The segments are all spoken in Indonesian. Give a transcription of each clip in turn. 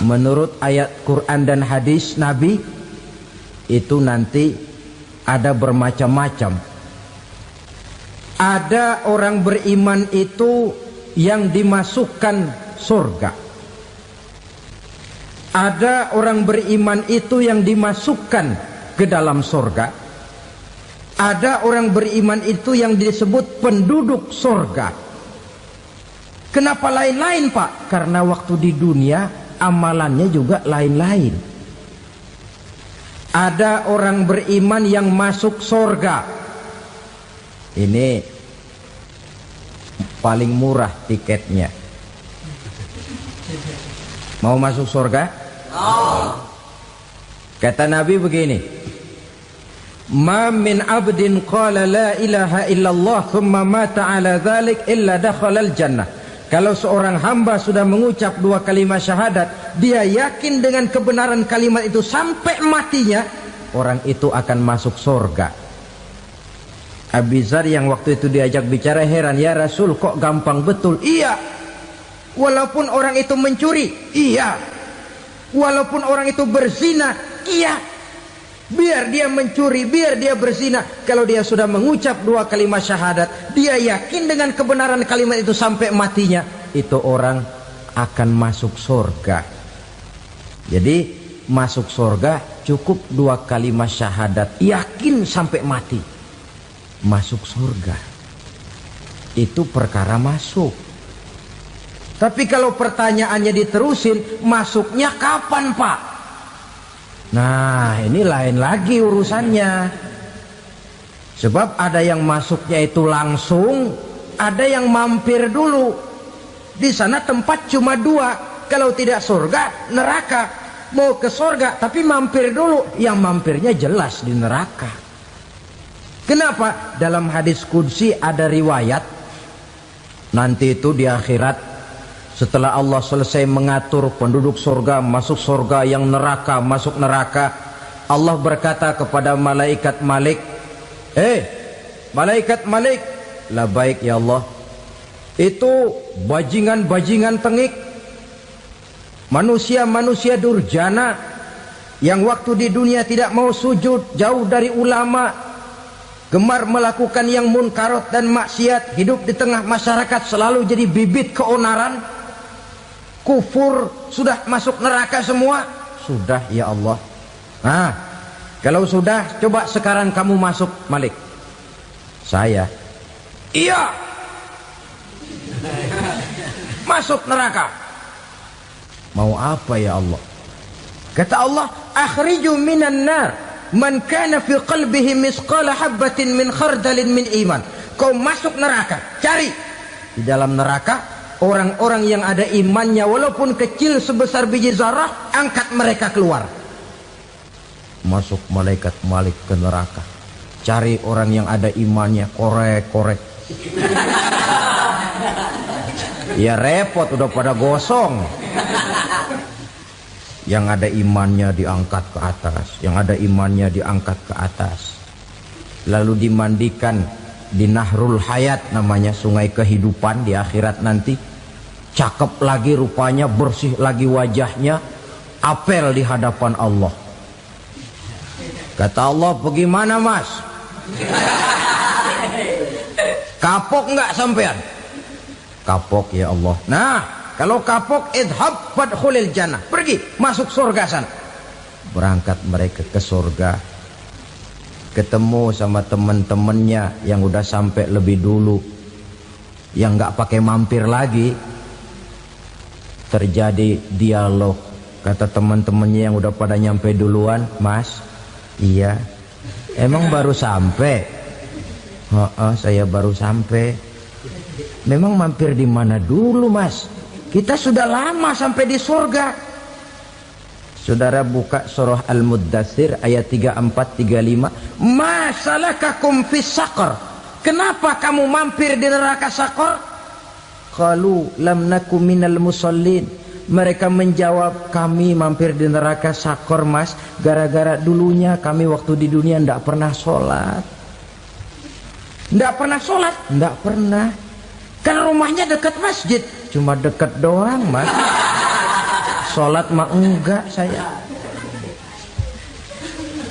menurut ayat Quran dan hadis Nabi itu nanti ada bermacam-macam. Ada orang beriman itu yang dimasukkan surga. Ada orang beriman itu yang dimasukkan ke dalam surga. Ada orang beriman itu yang disebut penduduk surga. Kenapa lain-lain, Pak? Karena waktu di dunia amalannya juga lain-lain. Ada orang beriman yang masuk surga. Ini paling murah tiketnya. Mau masuk surga? Kata Nabi begini, ma min abdin qala la ilaha illallah thumma mata ala dhalik illa dakhala al-jannah. Kalau seorang hamba sudah mengucap dua kalimat syahadat, dia yakin dengan kebenaran kalimat itu sampai matinya, orang itu akan masuk surga. Abi Dzar yang waktu itu diajak bicara heran, ya Rasul kok gampang betul? Iya. Walaupun orang itu mencuri, iya. Walaupun orang itu berzina, iya. Biar dia mencuri, biar dia berzina, kalau dia sudah mengucap dua kalimat syahadat, dia yakin dengan kebenaran kalimat itu sampai matinya, itu orang akan masuk surga. Jadi masuk surga cukup dua kalimat syahadat, yakin sampai mati, masuk surga. Itu perkara masuk. Tapi kalau pertanyaannya diterusin, masuknya kapan, Pak? Nah, ini lain lagi urusannya. Sebab ada yang masuknya itu langsung, ada yang mampir dulu. Di sana tempat cuma dua, kalau tidak surga, neraka. Mau ke surga tapi mampir dulu, yang mampirnya jelas di neraka. Kenapa? Dalam hadis qudsi ada riwayat, nanti itu di akhirat, setelah Allah selesai mengatur penduduk surga masuk surga, yang neraka masuk neraka, Allah berkata kepada malaikat Malik, malaikat Malik, labaik ya Allah. Itu bajingan-bajingan tengik, manusia-manusia durjana yang waktu di dunia tidak mau sujud, jauh dari ulama, gemar melakukan yang munkarat dan maksiat, hidup di tengah masyarakat selalu jadi bibit keonaran, kufur, sudah masuk neraka semua. Sudah ya Allah. Nah, kalau sudah, coba sekarang kamu masuk, Malik. Saya, iya, masuk neraka. Mau apa ya Allah? Kata Allah, akhriju minan nar man kana fi qalbihi misqala habbatin min khardalin min iman. Kau masuk neraka, cari di dalam neraka orang-orang yang ada imannya walaupun kecil sebesar biji zarah, angkat mereka keluar. Masuk malaikat Malik ke neraka, cari orang yang ada imannya, korek-korek. Ya repot, udah pada gosong. Yang ada imannya diangkat ke atas, yang ada imannya diangkat ke atas, lalu dimandikan di Nahrul Hayat, namanya sungai kehidupan di akhirat nanti. Cakep lagi rupanya, bersih lagi wajahnya, apel di hadapan Allah. Kata Allah, bagaimana mas? Kapok nggak sampean? Kapok ya Allah. Nah, kalau kapok, idhab fadkhulil jannah, pergi masuk surga sana. Berangkat mereka ke surga, ketemu sama teman-temannya yang udah sampai lebih dulu, yang nggak pakai mampir lagi. Terjadi dialog. Kata teman-temannya yang udah pada nyampe duluan, mas, iya, emang baru sampai? Saya baru sampai. Memang mampir di mana dulu mas? Kita sudah lama sampai di surga. Saudara buka surah Al-Muddatsir ayat 34-35. Ma salakakum fis saqar? Kenapa kamu mampir di neraka Saqar? Qalu lam naku minal musallin. Mereka menjawab, kami mampir di neraka Saqar mas, gara-gara dulunya kami waktu di dunia tidak pernah sholat. Tidak pernah sholat? Tidak pernah. Kan rumahnya dekat masjid, cuma dekat doang mas. Sholat mah enggak saya.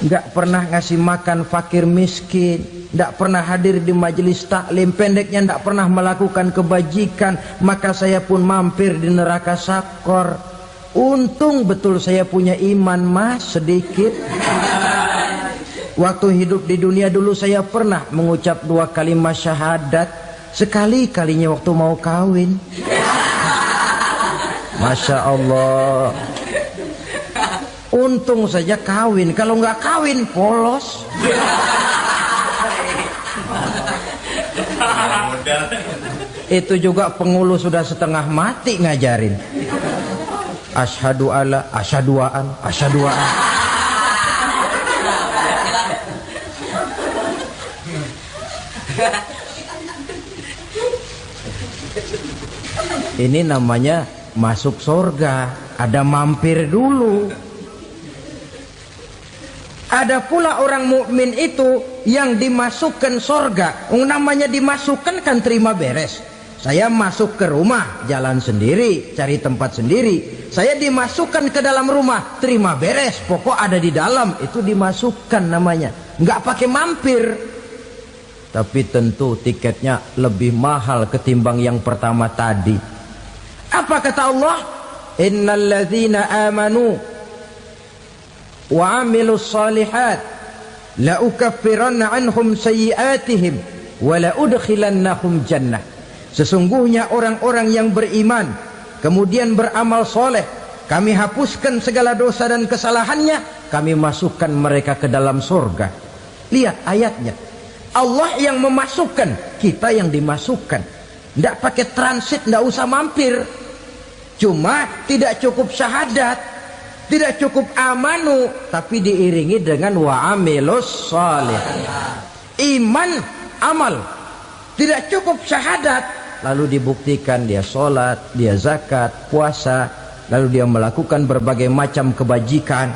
Enggak pernah ngasih makan fakir miskin, enggak pernah hadir di majelis taklim, pendeknya enggak pernah melakukan kebajikan, maka saya pun mampir di neraka sakor. Untung betul saya punya iman mas sedikit. Waktu hidup di dunia dulu saya pernah mengucap 2 kalimat syahadat, sekali-kalinya waktu mau kawin. Masya Allah. Untung saja kawin, kalau nggak kawin polos. Itu juga pengulu sudah setengah mati ngajarin. Asyhadu alla, asyaduaan, asyaduaan. Ini namanya masuk surga, ada mampir dulu. Ada pula orang mukmin itu yang dimasukkan surga. Namanya dimasukkan kan terima beres. Saya masuk ke rumah, jalan sendiri, cari tempat sendiri. Saya dimasukkan ke dalam rumah, terima beres, pokok ada di dalam, itu dimasukkan namanya. Nggak pakai mampir. Tapi tentu tiketnya lebih mahal ketimbang yang pertama tadi. Apa kata Allah? Innal ladzina amanu wa amilus salihat la ukaffiranna anhum sayyi'atihim wa la udkhilannahum jannah. Sesungguhnya orang-orang yang beriman kemudian beramal soleh, kami hapuskan segala dosa dan kesalahannya, kami masukkan mereka ke dalam surga. Lihat ayatnya, Allah yang memasukkan, kita yang dimasukkan. Tidak pakai transit, tidak usah mampir. Cuma tidak cukup syahadat, tidak cukup amanu, tapi diiringi dengan wa'amilus salih. Iman, amal. Tidak cukup syahadat, lalu dibuktikan dia sholat, dia zakat, puasa, lalu dia melakukan berbagai macam kebajikan.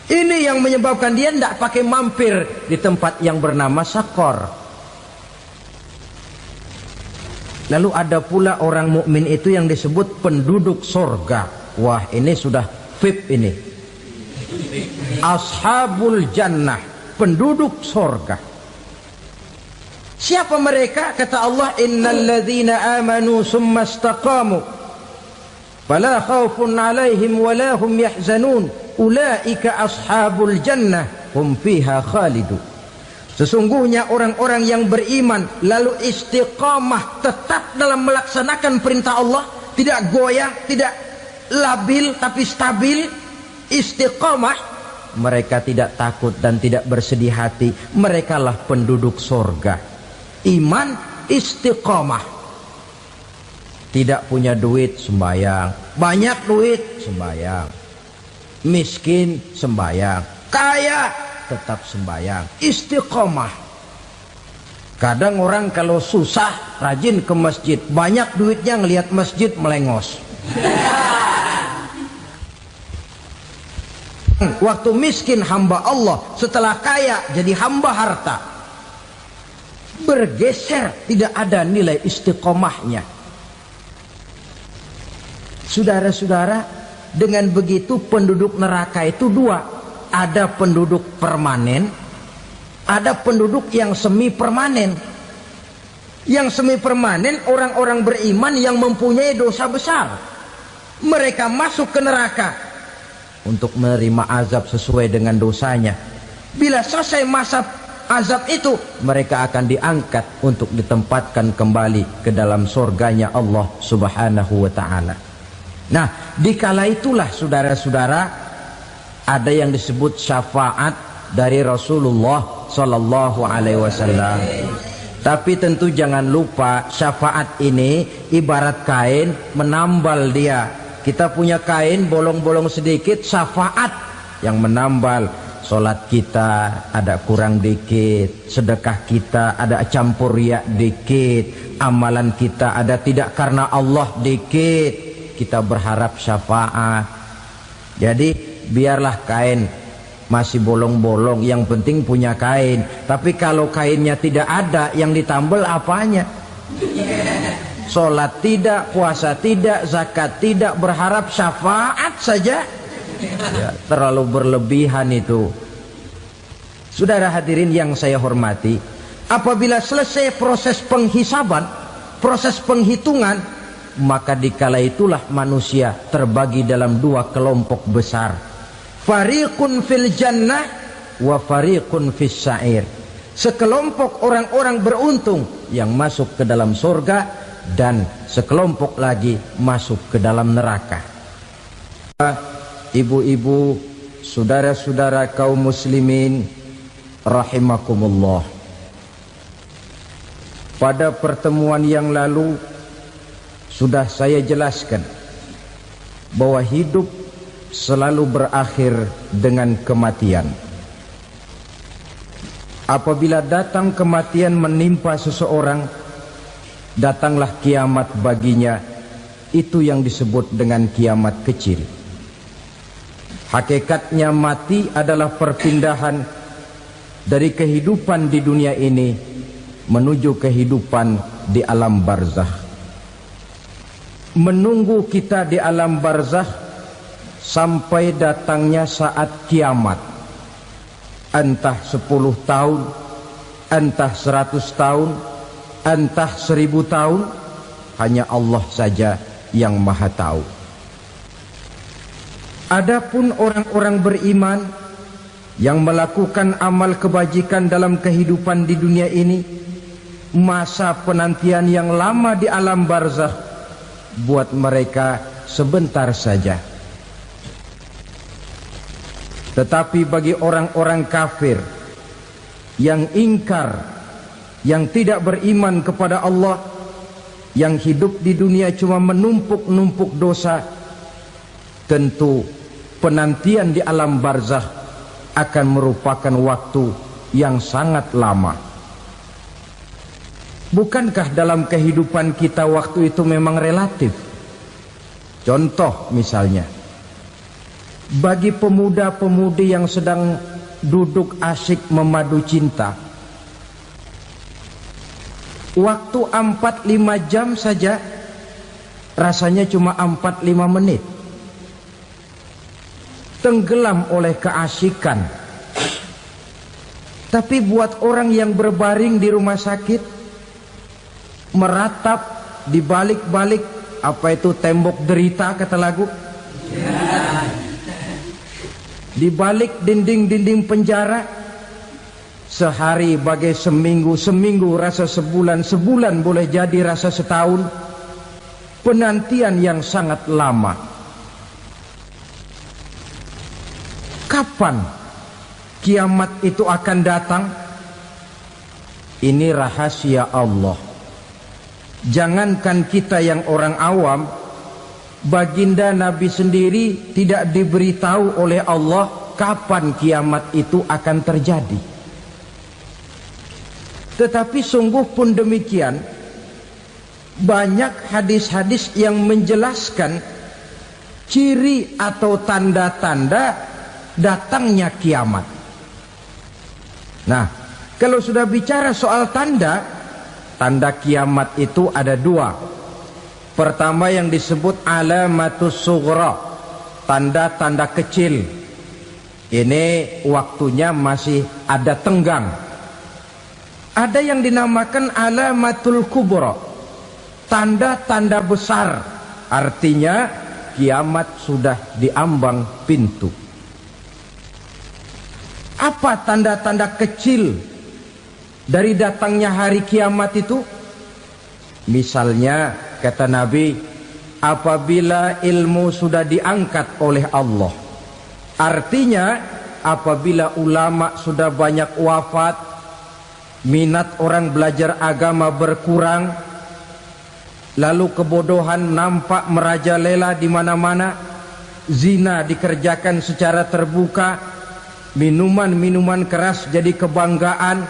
Ini yang menyebabkan dia tidak pakai mampir di tempat yang bernama sakor. Lalu ada pula orang mukmin itu yang disebut penduduk surga. Wah, ini sudah VIP ini. Ashabul jannah, penduduk surga. Siapa mereka? Kata Allah, innal ladzina amanu summa istaqamu fala khaufun 'alaihim wala hum yahzanun ulaika ashabul jannah hum fiha khalidun. Sesungguhnya orang-orang yang beriman lalu istiqamah, tetap dalam melaksanakan perintah Allah, tidak goyah, tidak labil tapi stabil, istiqamah, mereka tidak takut dan tidak bersedih hati. Merekalah penduduk surga. Iman, istiqamah. Tidak punya duit, sembahyang. Banyak duit, sembahyang. Miskin, sembahyang. Kaya, tetap sembahyang. Istiqamah. Kadang orang kalau susah rajin ke masjid, banyak duitnya ngelihat masjid melengos. Waktu miskin hamba Allah, setelah kaya jadi hamba harta. Bergeser, tidak ada nilai istiqomahnya. Saudara-saudara, dengan begitu penduduk neraka itu dua. Ada penduduk permanen, ada penduduk yang semi permanen. Yang semi permanen orang-orang beriman yang mempunyai dosa besar. Mereka masuk ke neraka untuk menerima azab sesuai dengan dosanya. Bila selesai masa azab itu, mereka akan diangkat untuk ditempatkan kembali ke dalam surganya Allah Subhanahu wa ta'ala. Nah, dikala itulah saudara-saudara, ada yang disebut syafaat dari Rasulullah Sallallahu Alaihi Wasallam. Tapi tentu jangan lupa, syafaat ini ibarat kain menambal dia. Kita punya kain bolong-bolong sedikit, syafaat yang menambal. Solat kita ada kurang dikit, sedekah kita ada campur riak dikit, amalan kita ada tidak karena Allah dikit. Kita berharap syafaat. Jadi biarlah kain masih bolong-bolong, yang penting punya kain. Tapi kalau kainnya tidak ada, yang ditambal apanya? Sholat tidak, puasa tidak, zakat tidak, berharap syafaat taat saja. Ya, terlalu berlebihan itu. Saudara hadirin yang saya hormati, apabila selesai proses penghisaban, proses penghitungan, maka dikala itulah manusia terbagi dalam dua kelompok besar. Fariqun fil jannah wa fariqun fis sa'ir. Sekelompok orang-orang beruntung yang masuk ke dalam surga, dan sekelompok lagi masuk ke dalam neraka. Ibu-ibu, saudara-saudara kaum muslimin rahimakumullah. Pada pertemuan yang lalu sudah saya jelaskan bahwa hidup selalu berakhir dengan kematian. Apabila datang kematian menimpa seseorang, datanglah kiamat baginya. Itu yang disebut dengan kiamat kecil. Hakikatnya mati adalah perpindahan dari kehidupan di dunia ini menuju kehidupan di alam barzakh. Menunggu kita di alam barzakh sampai datangnya saat kiamat. Entah 10 tahun, entah 100 tahun, entah 1000 tahun, hanya Allah saja yang maha tahu. Adapun orang-orang beriman yang melakukan amal kebajikan dalam kehidupan di dunia ini, masa penantian yang lama di alam barzakh buat mereka sebentar saja. Tetapi bagi orang-orang kafir yang ingkar, yang tidak beriman kepada Allah, yang hidup di dunia cuma menumpuk-numpuk dosa, tentu penantian di alam barzakh akan merupakan waktu yang sangat lama. Bukankah dalam kehidupan kita waktu itu memang relatif? Contoh misalnya, bagi pemuda-pemudi yang sedang duduk asyik memadu cinta, waktu 4-5 jam saja rasanya cuma 4-5 menit. Tenggelam oleh keasikan. Tapi buat orang yang berbaring di rumah sakit, meratap di balik-balik apa itu tembok derita kata lagu, di balik dinding-dinding penjara, sehari bagai seminggu, seminggu rasa sebulan, sebulan boleh jadi rasa setahun. Penantian yang sangat lama. Kapan kiamat itu akan datang? Ini rahasia Allah. Jangankan kita yang orang awam, baginda Nabi sendiri tidak diberitahu oleh Allah kapan kiamat itu akan terjadi. Tetapi sungguh pun demikian, banyak hadis-hadis yang menjelaskan ciri atau tanda-tanda datangnya kiamat. Nah, kalau sudah bicara soal tanda, tanda kiamat itu ada dua. Pertama yang disebut alamatus sughra, tanda-tanda kecil. Ini waktunya masih ada tenggang. Ada yang dinamakan alamatul kubra, tanda-tanda besar. Artinya kiamat sudah diambang pintu. Apa tanda-tanda kecil dari datangnya hari kiamat itu? Misalnya kata Nabi, apabila ilmu sudah diangkat oleh Allah. Artinya apabila ulama sudah banyak wafat, minat orang belajar agama berkurang, lalu kebodohan nampak merajalela di mana-mana, zina dikerjakan secara terbuka, minuman-minuman keras jadi kebanggaan,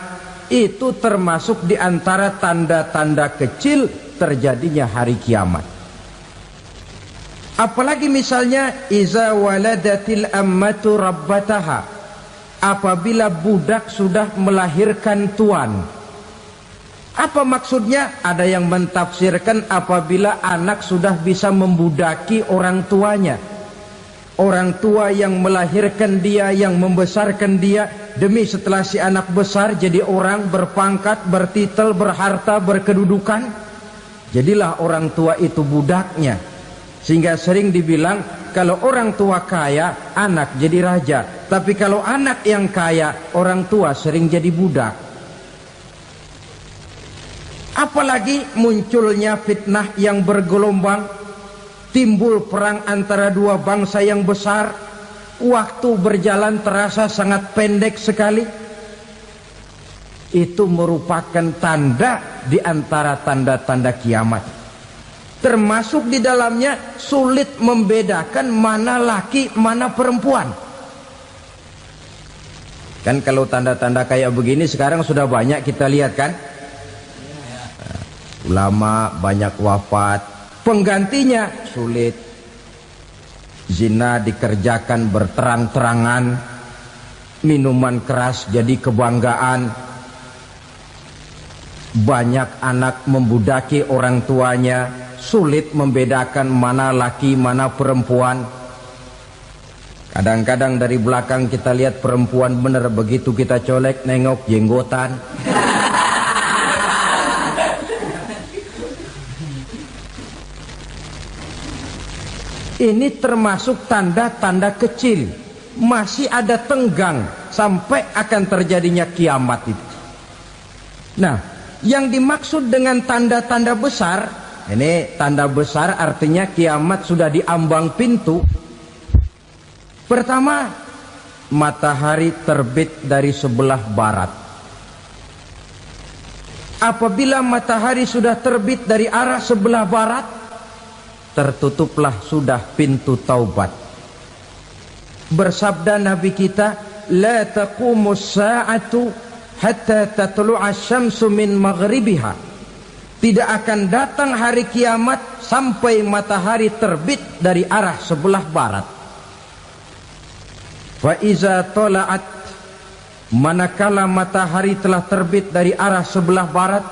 itu termasuk di antara tanda-tanda kecil terjadinya hari kiamat. Apalagi misalnya iza waladatil ammatu rabbataha, apabila budak sudah melahirkan tuan. Apa maksudnya? Ada yang mentafsirkan apabila anak sudah bisa membudaki orang tuanya. Orang tua yang melahirkan dia, yang membesarkan dia, demi setelah si anak besar jadi orang berpangkat, bertitel, berharta, berkedudukan, jadilah orang tua itu budaknya. Sehingga sering dibilang kalau orang tua kaya, anak jadi raja. Tapi kalau anak yang kaya, orang tua sering jadi budak. Apalagi munculnya fitnah yang bergelombang, timbul perang antara dua bangsa yang besar, waktu berjalan terasa sangat pendek sekali. Itu merupakan tanda di antara tanda-tanda kiamat. Termasuk di dalamnya sulit membedakan mana laki, mana perempuan. Kan kalau tanda-tanda kayak begini sekarang sudah banyak kita lihat kan. Ulama banyak wafat, penggantinya sulit. Zina dikerjakan berterang-terangan, minuman keras jadi kebanggaan, banyak anak membudaki orang tuanya, sulit membedakan mana laki mana perempuan. Kadang-kadang dari belakang kita lihat perempuan bener, begitu kita colek nengok jenggotan. Ini termasuk tanda-tanda kecil, masih ada tenggang sampai akan terjadinya kiamat itu. Nah, yang dimaksud dengan tanda-tanda besar, ini tanda besar artinya kiamat sudah diambang pintu. Pertama, matahari terbit dari sebelah barat. Apabila matahari sudah terbit dari arah sebelah barat, tertutuplah sudah pintu taubat. Bersabda Nabi kita, la taqumus sa'atu hatta tatlu'a syamsu min maghribiha. Tidak akan datang hari kiamat sampai matahari terbit dari arah sebelah barat. Fa iza tala'at, manakala matahari telah terbit dari arah sebelah barat,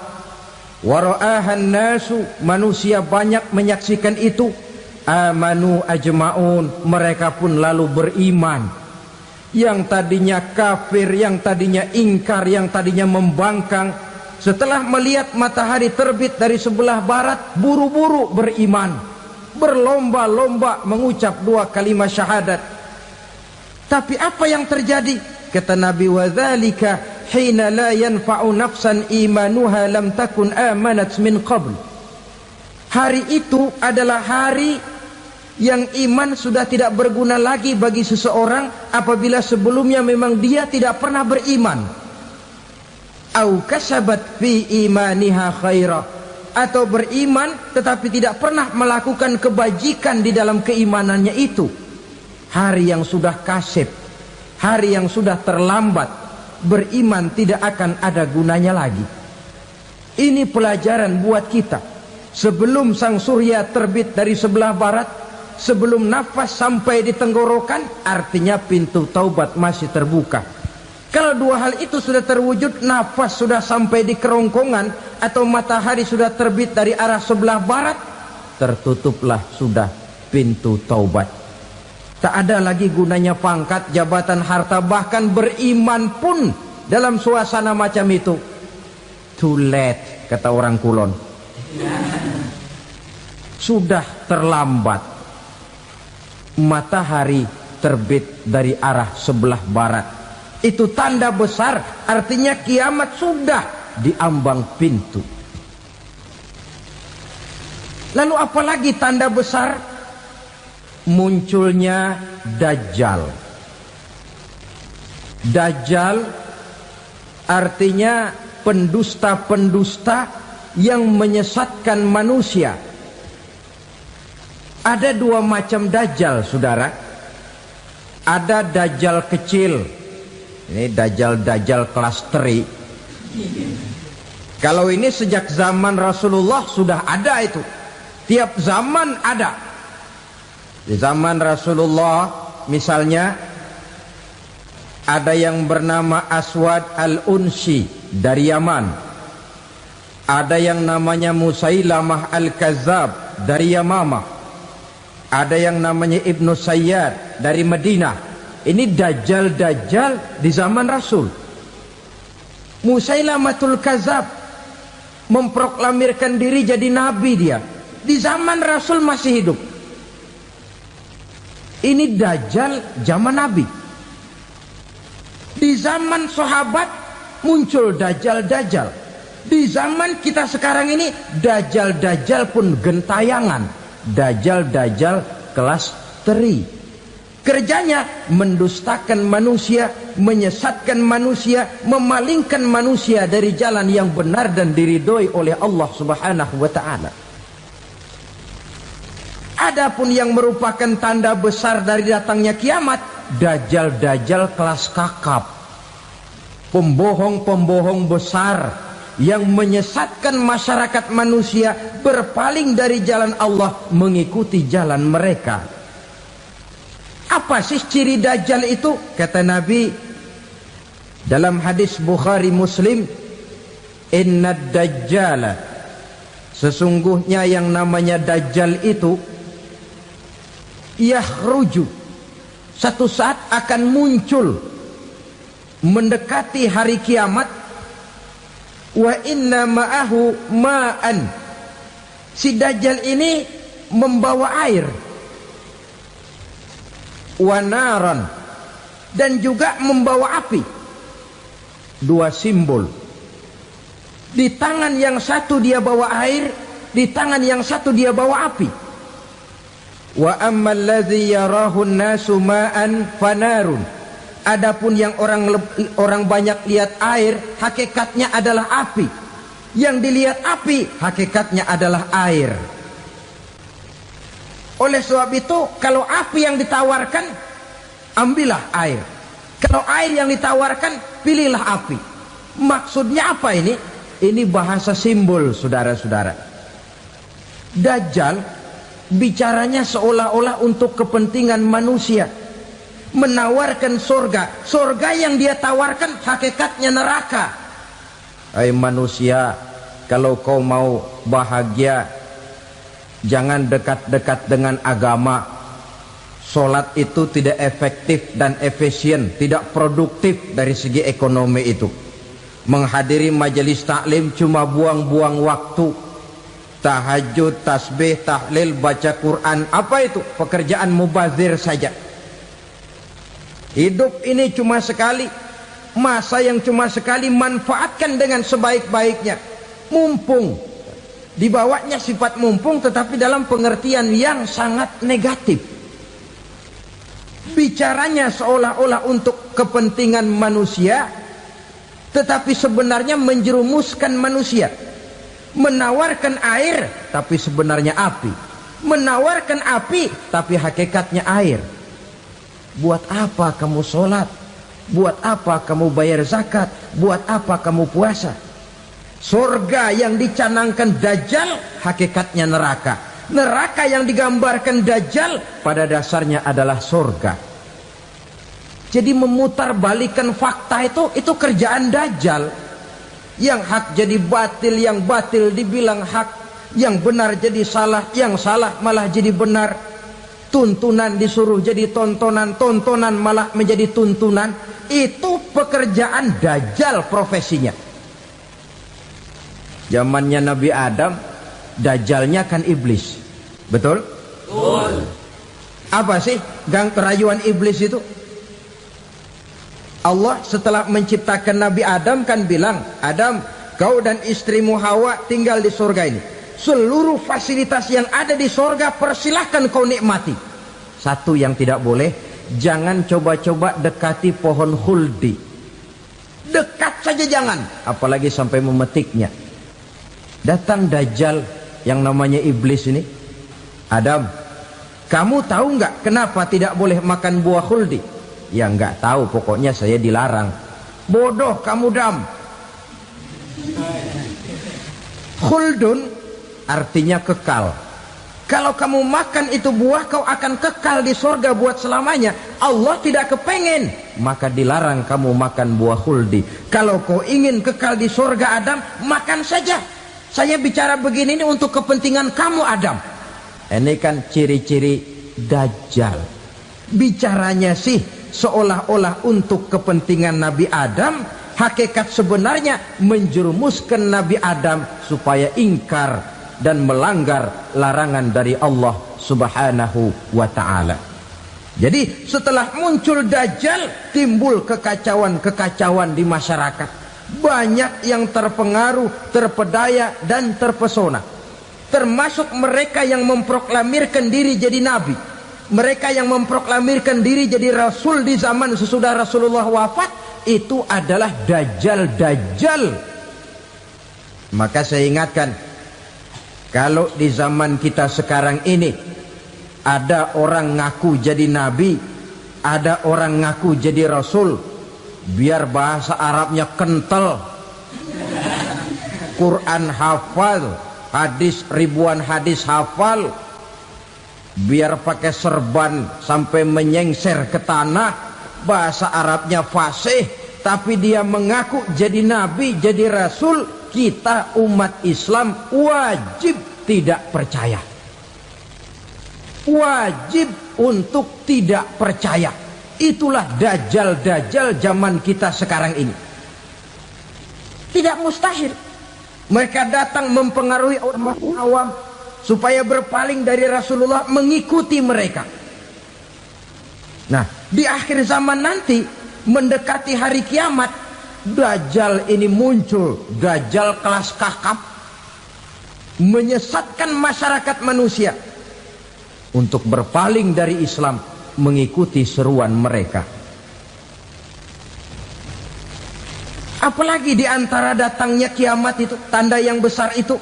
wara'ahan nasu, manusia banyak menyaksikan itu, amanu ajma'un, mereka pun lalu beriman. Yang tadinya kafir, yang tadinya ingkar, yang tadinya membangkang, setelah melihat matahari terbit dari sebelah barat, buru-buru beriman, berlomba-lomba mengucap dua kalimat syahadat. Tapi apa yang terjadi? Kata Nabi, wadzalika hina la yanfa'u nafsan imanuha lam takun amanat min qabl. Hari itu adalah hari yang iman sudah tidak berguna lagi bagi seseorang apabila sebelumnya memang dia tidak pernah beriman. Au kasabat fi imaniha khaira, atau beriman tetapi tidak pernah melakukan kebajikan di dalam keimanannya itu. Hari yang sudah kasib, hari yang sudah terlambat, beriman tidak akan ada gunanya lagi. Ini pelajaran buat kita. Sebelum sang surya terbit dari sebelah barat, sebelum nafas sampai di tenggorokan, artinya pintu taubat masih terbuka. Kalau dua hal itu sudah terwujud, nafas sudah sampai di kerongkongan, atau matahari sudah terbit dari arah sebelah barat, tertutuplah sudah pintu taubat. Tak ada lagi gunanya pangkat, jabatan, harta, bahkan beriman pun dalam suasana macam itu. Too late, kata orang Kulon. Sudah terlambat. Matahari terbit dari arah sebelah barat. Itu tanda besar, artinya kiamat sudah diambang pintu. Lalu apalagi tanda besar? Munculnya Dajjal. Dajjal artinya pendusta-pendusta yang menyesatkan manusia. Ada dua macam Dajjal, saudara. Ada Dajjal kecil. Ini Dajjal kelas 3. Kalau ini sejak zaman Rasulullah sudah ada itu. Tiap zaman ada. Di zaman Rasulullah misalnya ada yang bernama Aswad al-Unsi dari Yaman. Ada yang namanya Musailamah al-Kazzab dari Yamamah. Ada yang namanya Ibnu Sayyad dari Madinah. Ini dajjal-dajjal di zaman Rasul. Musailamatul Kazab memproklamirkan diri jadi nabi dia. Di zaman Rasul masih hidup. Ini dajjal zaman Nabi. Di zaman sahabat muncul dajjal-dajjal. Di zaman kita sekarang ini dajjal-dajjal pun gentayangan. Dajjal-dajjal kelas teri. Kerjanya mendustakan manusia, menyesatkan manusia, memalingkan manusia dari jalan yang benar dan diridhoi oleh Allah Subhanahu wa taala. Adapun yang merupakan tanda besar dari datangnya kiamat, dajjal-dajjal kelas kakap. Pembohong-pembohong besar yang menyesatkan masyarakat manusia berpaling dari jalan Allah mengikuti jalan mereka. Apa sih ciri dajjal itu? Kata Nabi dalam hadis Bukhari Muslim, "Inna dajjala", sesungguhnya yang namanya dajjal itu yakhruju, satu saat akan muncul mendekati hari kiamat. Wa inna ma'ahu ma'an, si dajjal ini membawa air. Wa naran, dan juga membawa api. Dua simbol. Di tangan yang satu dia bawa air, di tangan yang satu dia bawa api. Wa ammal ladzi yarahu an-nasu ma'an fanarun, adapun yang orang banyak lihat air, hakikatnya adalah api. Yang dilihat api, hakikatnya adalah air. Oleh sebab itu, kalau api yang ditawarkan, ambillah air. Kalau air yang ditawarkan, pilihlah api. Maksudnya apa ini? Ini bahasa simbol, saudara-saudara. Dajjal bicaranya seolah-olah untuk kepentingan manusia, menawarkan surga. Surga yang dia tawarkan hakikatnya neraka. Hai manusia, kalau kau mau bahagia, jangan dekat-dekat dengan agama. Solat itu tidak efektif dan efisien, tidak produktif dari segi ekonomi itu. Menghadiri majelis taklim cuma buang-buang waktu. Tahajud, tasbih, tahlil, baca Quran, apa itu? Pekerjaan mubazir saja. Hidup ini cuma sekali, masa yang cuma sekali, manfaatkan dengan sebaik-baiknya. Mumpung, dibawanya sifat mumpung, tetapi dalam pengertian yang sangat negatif. Bicaranya seolah-olah untuk kepentingan manusia, tetapi sebenarnya menjerumuskan manusia. Menawarkan air, tapi sebenarnya api. Menawarkan api, tapi hakikatnya air. Buat apa kamu sholat? Buat apa kamu bayar zakat? Buat apa kamu puasa? Surga yang dicanangkan dajjal, hakikatnya neraka. Neraka yang digambarkan dajjal, pada dasarnya adalah surga. Jadi memutarbalikan fakta itu kerjaan dajjal. Yang hak jadi batil, yang batil dibilang hak, yang benar jadi salah, yang salah malah jadi benar. Tuntunan disuruh jadi tontonan, tontonan malah menjadi tuntunan. Itu pekerjaan dajjal profesinya. Zamannya Nabi Adam, dajjalnya kan iblis. Betul? Betul. Apa sih gang kerayuan iblis itu? Allah setelah menciptakan Nabi Adam kan bilang, Adam, kau dan istrimu Hawa tinggal di surga ini. Seluruh fasilitas yang ada di surga persilahkan kau nikmati. Satu yang tidak boleh, jangan coba-coba dekati pohon khuldi. Dekat saja jangan, apalagi sampai memetiknya. Datang dajjal yang namanya iblis ini. Adam, kamu tahu nggak kenapa tidak boleh makan buah khuldi? Ya nggak tahu, pokoknya saya dilarang. Bodoh kamu Dam. Khuldun artinya kekal. Kalau kamu makan itu buah, kau akan kekal di surga buat selamanya. Allah tidak kepengen, maka dilarang kamu makan buah khuldi. Kalau kau ingin kekal di surga Adam, makan saja. Saya bicara begini ini untuk kepentingan kamu Adam. Ini kan ciri-ciri Dajjal. Bicaranya sih seolah-olah untuk kepentingan Nabi Adam, hakikat sebenarnya menjerumuskan Nabi Adam supaya ingkar dan melanggar larangan dari Allah Subhanahu wa ta'ala. Jadi setelah muncul Dajjal, timbul kekacauan-kekacauan di masyarakat. Banyak yang terpengaruh, terpedaya dan terpesona, termasuk mereka yang memproklamirkan diri jadi nabi, mereka yang memproklamirkan diri jadi rasul di zaman sesudah Rasulullah wafat. Itu adalah Dajjal. Maka saya ingatkan, kalau di zaman kita sekarang ini ada orang ngaku jadi nabi, ada orang ngaku jadi rasul, biar bahasa Arabnya kental, Quran hafal, hadis ribuan hadis hafal, biar pakai serban sampai menyengser ke tanah, bahasa Arabnya fasih, tapi dia mengaku jadi nabi, jadi rasul, kita umat Islam wajib tidak percaya. Wajib untuk tidak percaya. Itulah dajjal-dajjal zaman kita sekarang ini. Tidak mustahil mereka datang mempengaruhi orang awam supaya berpaling dari Rasulullah, mengikuti mereka. Nah, di akhir zaman nanti, mendekati hari kiamat, dajjal ini muncul. Dajjal kelas kakap, menyesatkan masyarakat manusia untuk berpaling dari Islam, mengikuti seruan mereka. Apalagi di antara datangnya kiamat itu, tanda yang besar itu,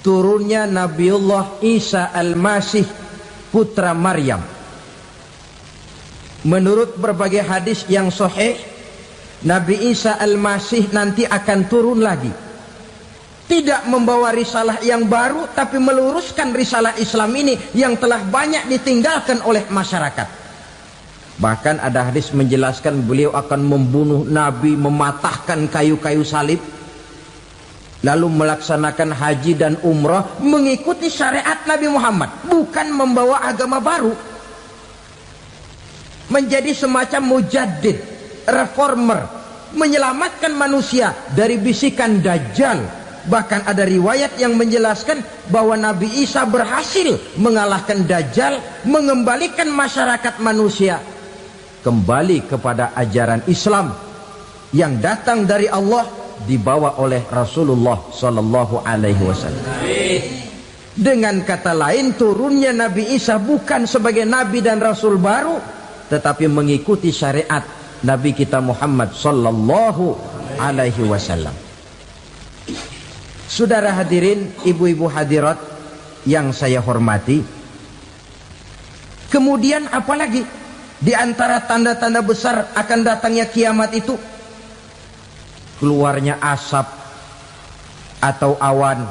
turunnya Nabiullah Isa Al-Masih, putra Maryam. Menurut berbagai hadis yang sahih, Nabi Isa Al-Masih nanti akan turun lagi, tidak membawa risalah yang baru, tapi meluruskan risalah Islam ini yang telah banyak ditinggalkan oleh masyarakat. Bahkan ada hadis menjelaskan beliau akan membunuh Nabi, mematahkan kayu-kayu salib, lalu melaksanakan haji dan umrah mengikuti syariat Nabi Muhammad, bukan membawa agama baru. Menjadi semacam mujaddid, reformer, menyelamatkan manusia dari bisikan Dajjal. Bahkan ada riwayat yang menjelaskan bahwa Nabi Isa berhasil mengalahkan Dajjal, mengembalikan masyarakat manusia kembali kepada ajaran Islam yang datang dari Allah, dibawa oleh Rasulullah Sallallahu Alaihi Wasallam. Dengan kata lain, turunnya Nabi Isa bukan sebagai Nabi dan Rasul baru, tetapi mengikuti syariat Nabi kita Muhammad Sallallahu Alaihi Wasallam. Saudara hadirin, ibu-ibu hadirat yang saya hormati, kemudian apalagi di antara tanda-tanda besar akan datangnya kiamat itu? Keluarnya asap atau awan.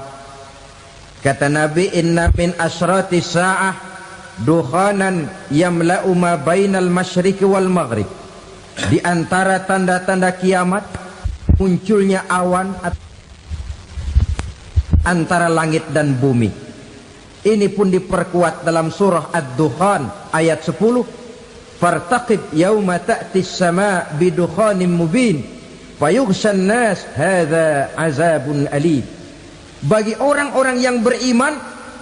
Kata Nabi, inna min asyrati sa'ah dukhanan yamla'u ma bainal masyriqi wal maghrib. Di antara tanda-tanda kiamat, munculnya awan antara langit dan bumi. Ini pun diperkuat dalam surah Ad-Dukhan ayat 10. Fartaqib yauma ta'tis sama' bidukhanin mubin fayughshan nas hadza azabun alim. Bagi orang-orang yang beriman,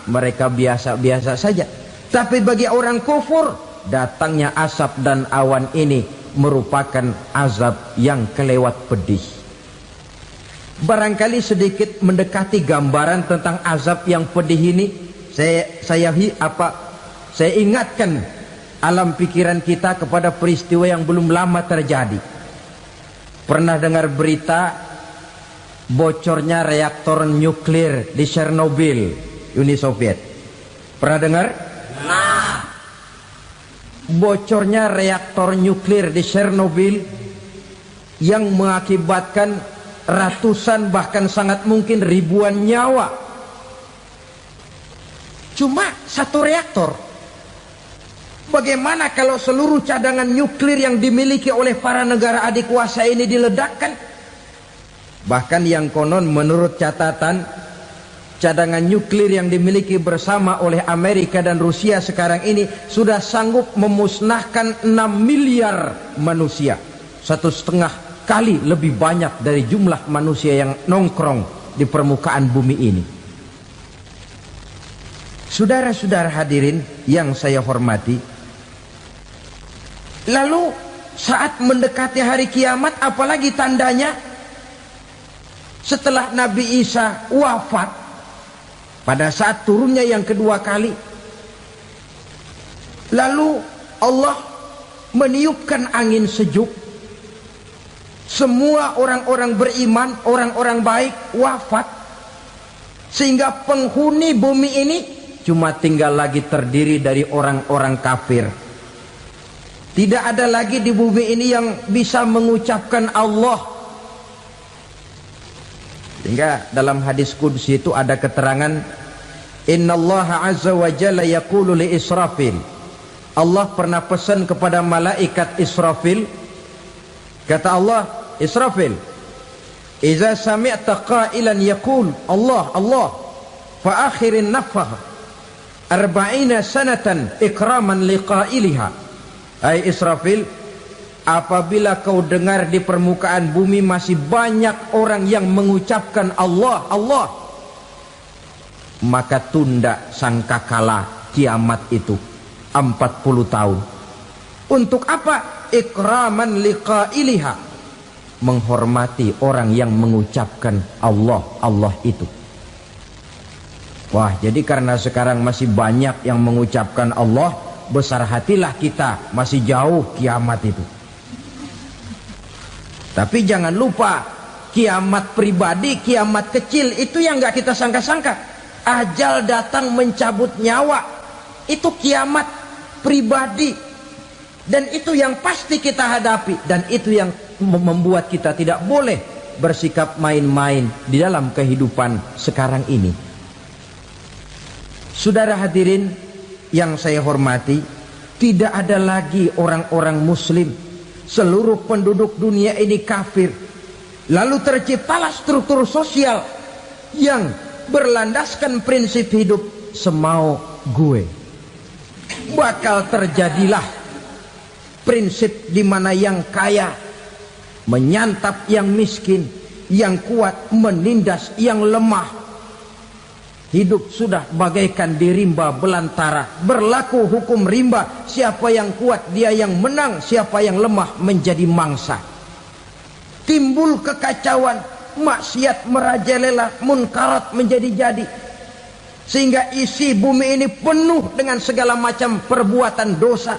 mereka biasa-biasa saja. Tapi bagi orang kufur, datangnya asap dan awan ini merupakan azab yang kelewat pedih. Barangkali sedikit mendekati gambaran tentang azab yang pedih ini, saya ingatkan alam pikiran kita kepada peristiwa yang belum lama terjadi. Pernah dengar berita bocornya reaktor nuklir di Chernobyl, Uni Soviet? Pernah dengar? Nah, bocornya reaktor nuklir di Chernobyl yang mengakibatkan ratusan bahkan sangat mungkin ribuan nyawa. Cuma satu reaktor. Bagaimana kalau seluruh cadangan nuklir yang dimiliki oleh para negara adik kuasa ini diledakkan? Bahkan yang konon menurut catatan cadangan nuklir yang dimiliki bersama oleh Amerika dan Rusia sekarang ini sudah sanggup memusnahkan 6 miliar manusia, 1,5 kali lebih banyak dari jumlah manusia yang nongkrong di permukaan bumi ini. Saudara-saudara hadirin yang saya hormati, lalu saat mendekati hari kiamat, apalagi tandanya setelah Nabi Isa wafat, pada saat turunnya yang kedua kali, lalu Allah meniupkan angin sejuk, semua orang-orang beriman, orang-orang baik wafat, sehingga penghuni bumi ini cuma tinggal lagi terdiri dari orang-orang kafir. Tidak ada lagi di bumi ini yang bisa mengucapkan Allah. Sehingga dalam hadis qudsi itu ada keterangan, Innallaha azza wa jalla yaqulu li Israfil. Allah pernah pesan kepada malaikat Israfil. Kata Allah, Israfil, Iza sami'ta qailan yaqul Allah, Allah, fa akhirin nafah 40 sanatan ikraman liqailiha. Hai Israfil, apabila kau dengar di permukaan bumi masih banyak orang yang mengucapkan Allah, Allah, maka tunda sangkakala kiamat itu 40 tahun. Untuk apa? Ikraman liqailiha, menghormati orang yang mengucapkan Allah, Allah itu. Wah, jadi karena sekarang masih banyak yang mengucapkan Allah, besar hatilah kita, masih jauh kiamat itu. Tapi jangan lupa, kiamat pribadi, kiamat kecil itu yang gak kita sangka-sangka. Ajal datang mencabut nyawa, itu kiamat pribadi. Dan itu yang pasti kita hadapi. Dan itu yang membuat kita tidak boleh bersikap main-main di dalam kehidupan sekarang ini. Saudara hadirin yang saya hormati, tidak ada lagi orang-orang muslim. Seluruh penduduk dunia ini kafir. Lalu terciptalah struktur sosial yang berlandaskan prinsip hidup semau gue. Bakal terjadilah prinsip di mana yang kaya menyantap yang miskin, yang kuat menindas yang lemah. Hidup sudah bagaikan di rimba belantara, berlaku hukum rimba, siapa yang kuat dia yang menang, siapa yang lemah menjadi mangsa. Timbul kekacauan, maksiat merajalela, munkarat menjadi-jadi, sehingga isi bumi ini penuh dengan segala macam perbuatan dosa.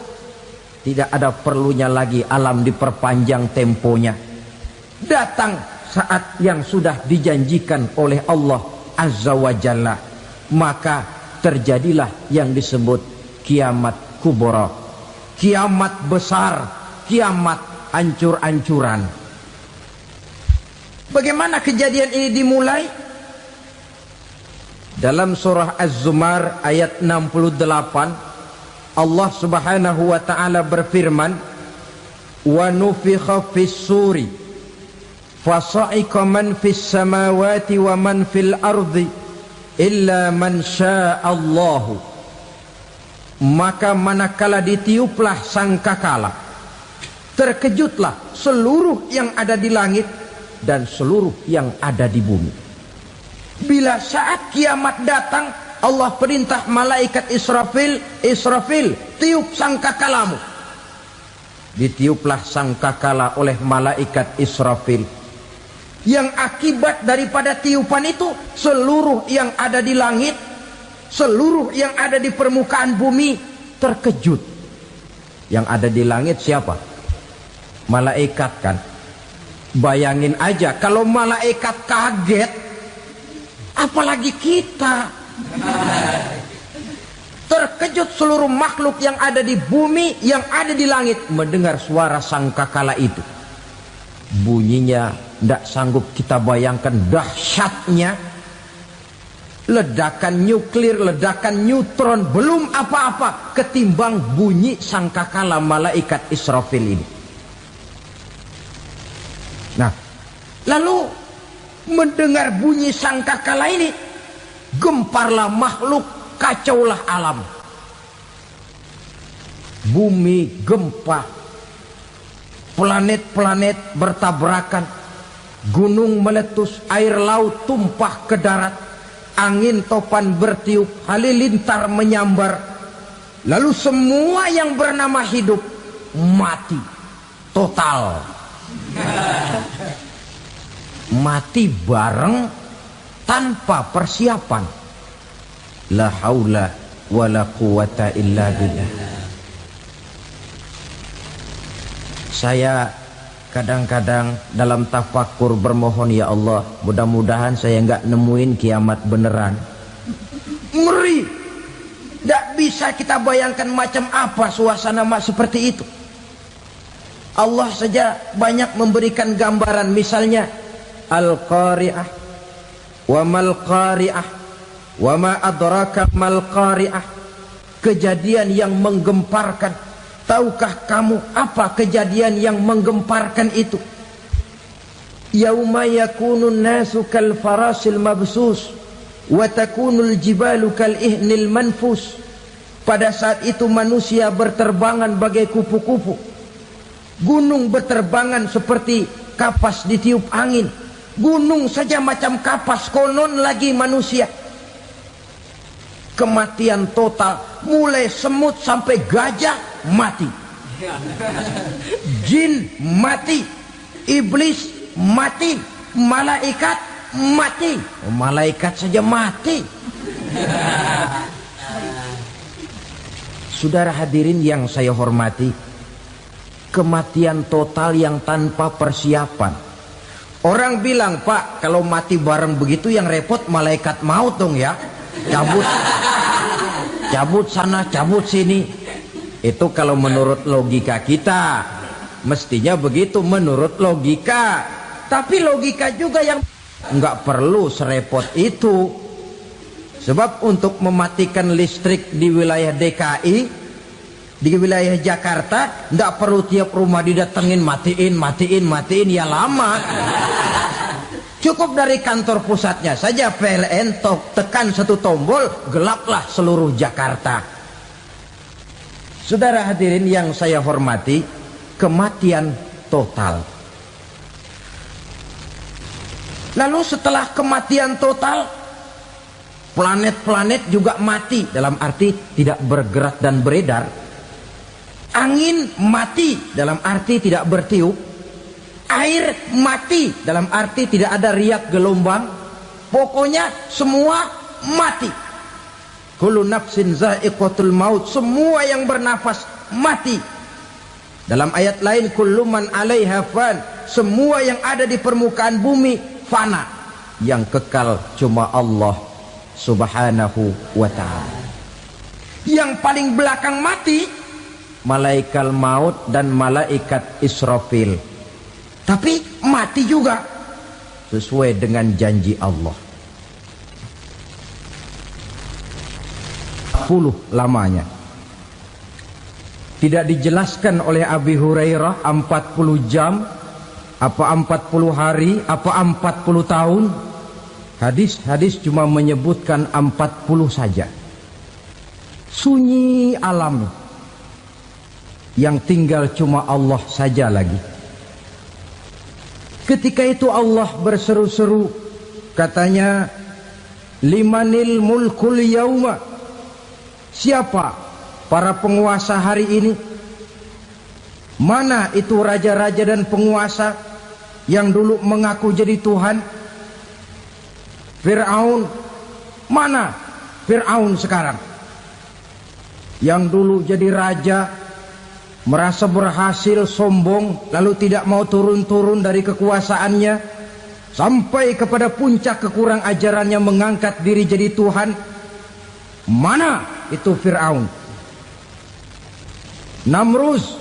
Tidak ada perlunya lagi alam diperpanjang temponya. Datang saat yang sudah dijanjikan oleh Allah Azza wa Jalla, maka terjadilah yang disebut kiamat kubra, kiamat besar, kiamat ancur-ancuran. Bagaimana kejadian ini dimulai? Dalam surah Az-Zumar ayat 68, Allah Subhanahu wa taala berfirman, "Wa nufikha fis-suri fasa'iqa man fis samawati wa man fil ardi illa man sya'allahu." Maka manakala ditiuplah sangkakala, terkejutlah seluruh yang ada di langit dan seluruh yang ada di bumi. Bila saat kiamat datang, Allah perintah malaikat Israfil, Israfil, tiup sangkakalamu. Ditiuplah sangkakala oleh malaikat Israfil. Yang akibat daripada tiupan itu, seluruh yang ada di langit, seluruh yang ada di permukaan bumi terkejut. Yang ada di langit siapa? Malaikat kan. Bayangin aja kalau malaikat kaget, apalagi kita. Terkejut seluruh makhluk yang ada di bumi, yang ada di langit mendengar suara sangkakala itu. Bunyinya tidak sanggup kita bayangkan dahsyatnya. Ledakan nuklir, ledakan neutron, belum apa-apa ketimbang bunyi sangkakala malaikat Israfil ini. Nah, lalu mendengar bunyi sangkakala ini, Gemparlah makhluk, kacaulah alam. Bumi gempa, planet-planet bertabrakan, gunung meletus, air laut tumpah ke darat, angin topan bertiup, halilintar menyambar. Lalu semua yang bernama hidup mati total. Mati bareng tanpa persiapan. La haula wala quwata illa billah. Saya kadang-kadang dalam tafakur bermohon, ya Allah, mudah-mudahan saya enggak nemuin kiamat beneran. Ngeri. Tidak bisa kita bayangkan macam apa suasana seperti itu. Allah saja banyak memberikan gambaran, misalnya Al-Qari'ah, wa mal qari'ah, wa ma adraka mal qari'ah. Kejadian yang menggemparkan. Tahukah kamu apa kejadian yang menggemparkan itu? Yauma yakunun nasu kal farasil mabsus wa takunul jibalu kal ihnil manfus. Pada saat itu manusia berterbangan bagai kupu-kupu. Gunung berterbangan seperti kapas ditiup angin. Gunung saja macam kapas, konon lagi manusia. Kematian total, mulai semut sampai gajah mati, jin mati, iblis mati, malaikat mati. Malaikat saja mati. Saudara hadirin yang saya hormati, kematian total yang tanpa persiapan. Orang bilang, Pak, kalau mati bareng begitu yang repot malaikat maut dong ya. Cabut sana, cabut sini. Itu kalau menurut logika kita, mestinya begitu menurut logika. Tapi logika juga yang nggak perlu serepot itu. Sebab untuk mematikan listrik di wilayah DKI, di wilayah Jakarta, nggak perlu tiap rumah didatengin matiin, ya lama. Cukup dari kantor pusatnya saja PLN, tekan satu tombol, gelaplah seluruh Jakarta. Saudara hadirin yang saya hormati, kematian total. Lalu setelah kematian total, planet-planet juga mati, dalam arti tidak bergerak dan beredar. Angin mati, dalam arti tidak bertiup. Air mati, dalam arti tidak ada riak gelombang. Pokoknya semua mati. Kullu nafsin za'iqatul maut. Semua yang bernafas mati. Dalam ayat lain, kullu man 'alaiha fan. Semua yang ada di permukaan bumi fana. Yang kekal cuma Allah Subhanahu wa ta'ala. Yang paling belakang mati malaikat maut dan malaikat Israfil. Tapi mati juga sesuai dengan janji Allah. 10 lamanya. Tidak dijelaskan oleh Abi Hurairah 40 jam, apa 40 hari, apa 40 tahun. Hadis-hadis cuma menyebutkan 40 saja. Sunyi alam. Yang tinggal cuma Allah saja lagi. Ketika itu Allah berseru-seru, katanya, limanil mulkul yauma. Siapa para penguasa hari ini? Mana itu raja-raja dan penguasa yang dulu mengaku jadi Tuhan? Fir'aun. Mana Fir'aun sekarang? Yang dulu jadi raja, merasa berhasil, sombong, lalu tidak mau turun-turun dari kekuasaannya, sampai kepada puncak kekurang ajarannya mengangkat diri jadi Tuhan. Mana itu Fir'aun? Namrus.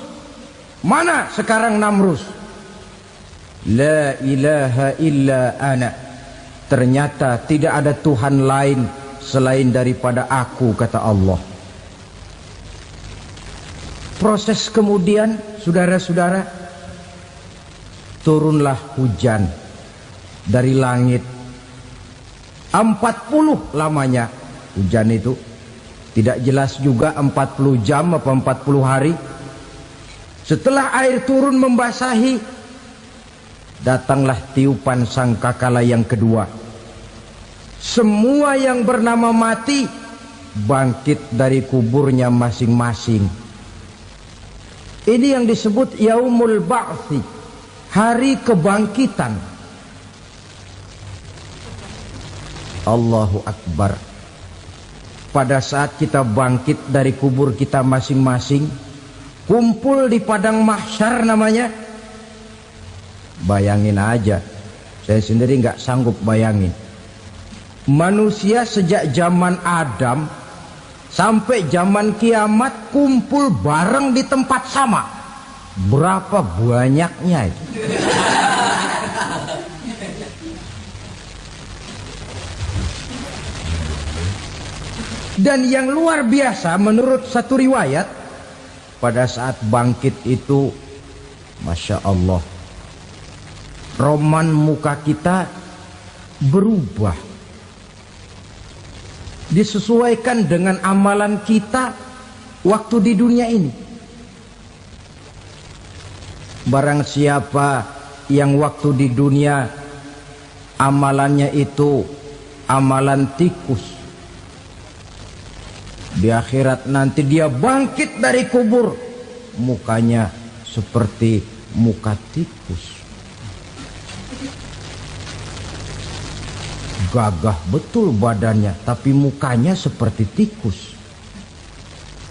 Mana sekarang Namrus? La ilaha illa ana. Ternyata tidak ada Tuhan lain selain daripada aku, kata Allah. Proses kemudian, saudara-saudara, turunlah hujan dari langit. 40 lamanya hujan itu. Tidak jelas juga 40 jam apa 40 hari. Setelah air turun membasahi, datanglah tiupan sangkakala yang kedua. Semua yang bernama mati bangkit dari kuburnya masing-masing. Ini yang disebut Yaumul Ba'thi, hari kebangkitan. Allahu Akbar. Pada saat kita bangkit dari kubur kita masing-masing, kumpul di padang mahsyar namanya. Bayangin aja, saya sendiri nggak sanggup bayangin. Manusia sejak zaman Adam sampai zaman kiamat kumpul bareng di tempat sama. Berapa banyaknya itu? Dan yang luar biasa menurut satu riwayat, pada saat bangkit itu, Masya Allah, roman muka kita berubah, disesuaikan dengan amalan kita waktu di dunia ini. Barang siapa yang waktu di dunia amalannya itu amalan tikus, di akhirat nanti dia bangkit dari kubur, mukanya seperti muka tikus. Gagah betul badannya, tapi mukanya seperti tikus.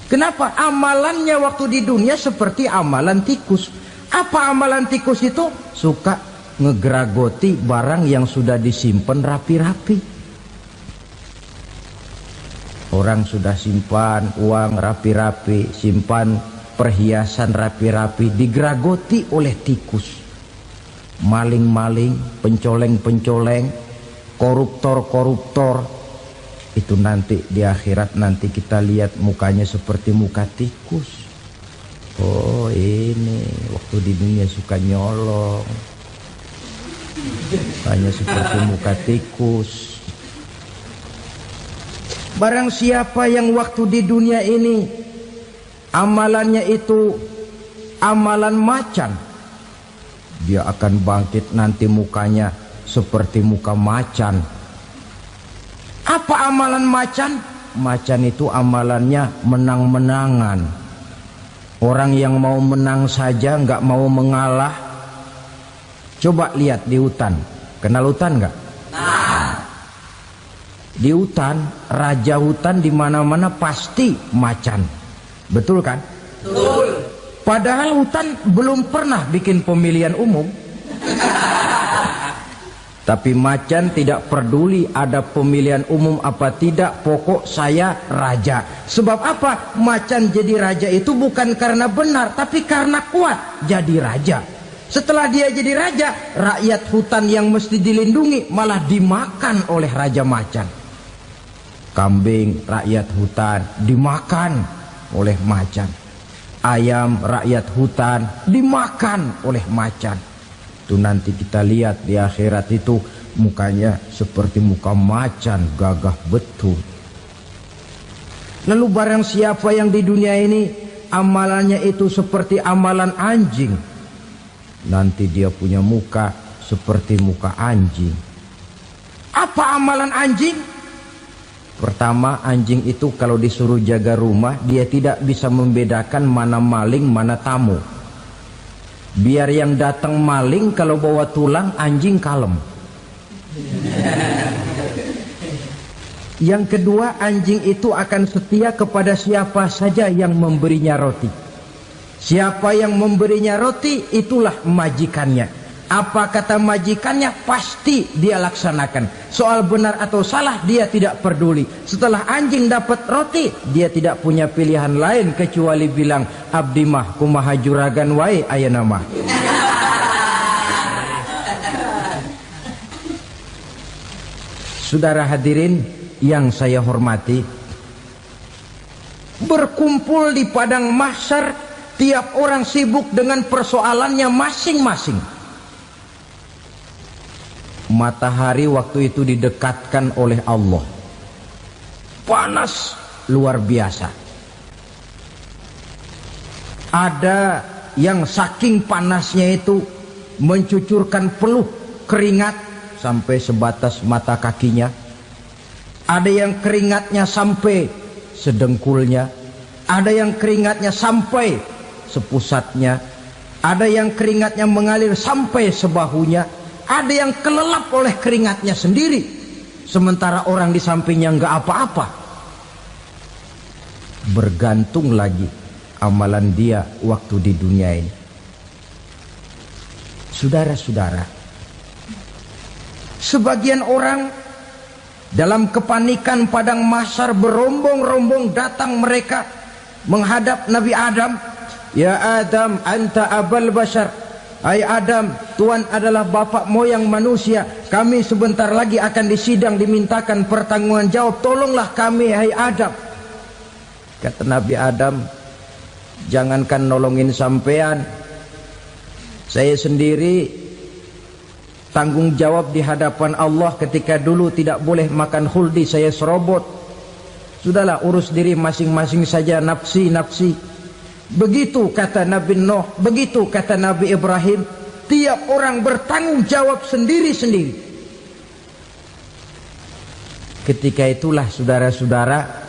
Kenapa? Amalannya waktu di dunia seperti amalan tikus. Apa amalan tikus itu? Suka ngegeragoti barang yang sudah disimpan rapi-rapi. Orang sudah simpan uang rapi-rapi, simpan perhiasan rapi-rapi, digeragoti oleh tikus. Maling-maling, pencoleng-pencoleng, koruptor-koruptor. Itu nanti di akhirat nanti kita lihat mukanya seperti muka tikus. Oh ini waktu di dunia suka nyolong, mukanya seperti muka tikus. Barang siapa yang waktu di dunia ini amalannya itu amalan macan, dia akan bangkit nanti mukanya seperti muka macan. Apa amalan macan? Macan itu amalannya menang-menangan. Orang yang mau menang saja nggak mau mengalah. Coba lihat di hutan, kenal hutan nggak? Di hutan, raja hutan di mana-mana pasti macan, betul kan? Betul. Padahal hutan belum pernah bikin pemilihan umum. Tapi macan tidak peduli ada pemilihan umum apa tidak, pokok saya raja. Sebab apa? Macan jadi raja itu bukan karena benar, tapi karena kuat jadi raja. Setelah dia jadi raja, rakyat hutan yang mesti dilindungi malah dimakan oleh raja macan. Kambing rakyat hutan dimakan oleh macan. Ayam rakyat hutan dimakan oleh macan. Itu nanti kita lihat di akhirat itu mukanya seperti muka macan, gagah betul. Lalu barang siapa yang di dunia ini amalannya itu seperti amalan anjing, nanti dia punya muka seperti muka anjing. Apa amalan anjing? Pertama, anjing itu kalau disuruh jaga rumah, dia tidak bisa membedakan mana maling, mana tamu. Biar yang datang maling kalau bawa tulang, anjing kalem. Yang kedua, anjing itu akan setia kepada siapa saja yang memberinya roti. Siapa yang memberinya roti, itulah majikannya. Apa kata majikannya, pasti dia laksanakan. Soal benar atau salah, dia tidak peduli. Setelah anjing dapat roti, dia tidak punya pilihan lain kecuali bilang, abdi mah kumaha juragan wae ayeuna mah. Saudara hadirin yang saya hormati, berkumpul di padang mahsyar, tiap orang sibuk dengan persoalannya masing-masing. Matahari waktu itu didekatkan oleh Allah, panas luar biasa. Ada yang saking panasnya itu mencucurkan peluh keringat sampai sebatas mata kakinya. Ada yang keringatnya sampai sedengkulnya, ada yang keringatnya sampai sepusatnya, ada yang keringatnya mengalir sampai sebahunya, ada yang kelelap oleh keringatnya sendiri, sementara orang di sampingnya nggak apa-apa. Bergantung lagi amalan dia waktu di dunia ini. Saudara-saudara, sebagian orang dalam kepanikan padang mahsyar berombong-rombong datang mereka menghadap Nabi Adam. Ya Adam, anta abal bashar. Hai Adam, Tuhan adalah bapak moyang manusia. Kami sebentar lagi akan disidang, dimintakan pertanggungan jawab. Tolonglah kami, hai Adam. Kata Nabi Adam, jangankan nolongin sampean, saya sendiri tanggung jawab di hadapan Allah ketika dulu tidak boleh makan khuldi, saya serobot. Sudahlah, urus diri masing-masing saja, nafsi. Begitu kata Nabi Nuh, begitu kata Nabi Ibrahim. Tiap orang bertanggung jawab sendiri-sendiri. Ketika itulah saudara-saudara,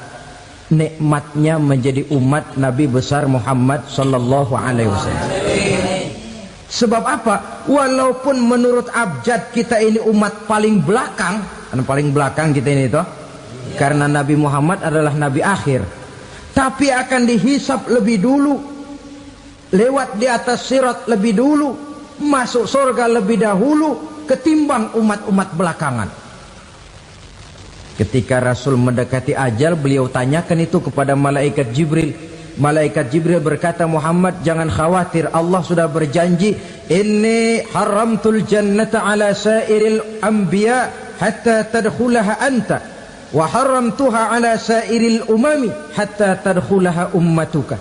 nikmatnya menjadi umat Nabi besar Muhammad sallallahu alaihi wasallam. Sebab apa? Walaupun menurut abjad kita ini umat paling belakang, kan paling belakang kita ini toh, karena Nabi Muhammad adalah Nabi akhir, tapi akan dihisap lebih dulu, lewat di atas sirat lebih dulu, masuk surga lebih dahulu ketimbang umat-umat belakangan. Ketika Rasul mendekati ajal, beliau tanyakan itu kepada malaikat Jibril. Malaikat Jibril berkata, Muhammad jangan khawatir, Allah sudah berjanji, inni haramtul jannata ala sairil anbiya hatta tadkhulaha anta wa haramtuha ala sairil umami hatta tadkhulaha ummatuka.